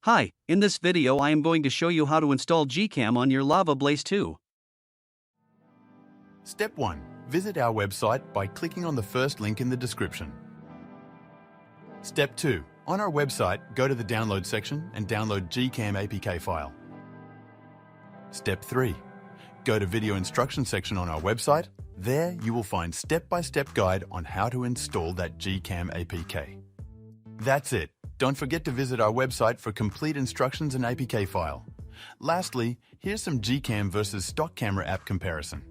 Hi, in this video I am going to show you how to install GCam on your Lava Blaze 2. Step 1. Visit our website by clicking on the first link in the description. Step 2. On our website, go to the download section and download GCam APK file. Step 3. Go to video instruction section on our website. There you will find step-by-step guide on how to install that GCam APK. That's it. Don't forget to visit our website for complete instructions and APK file. Lastly, here's some GCam versus stock camera app comparison.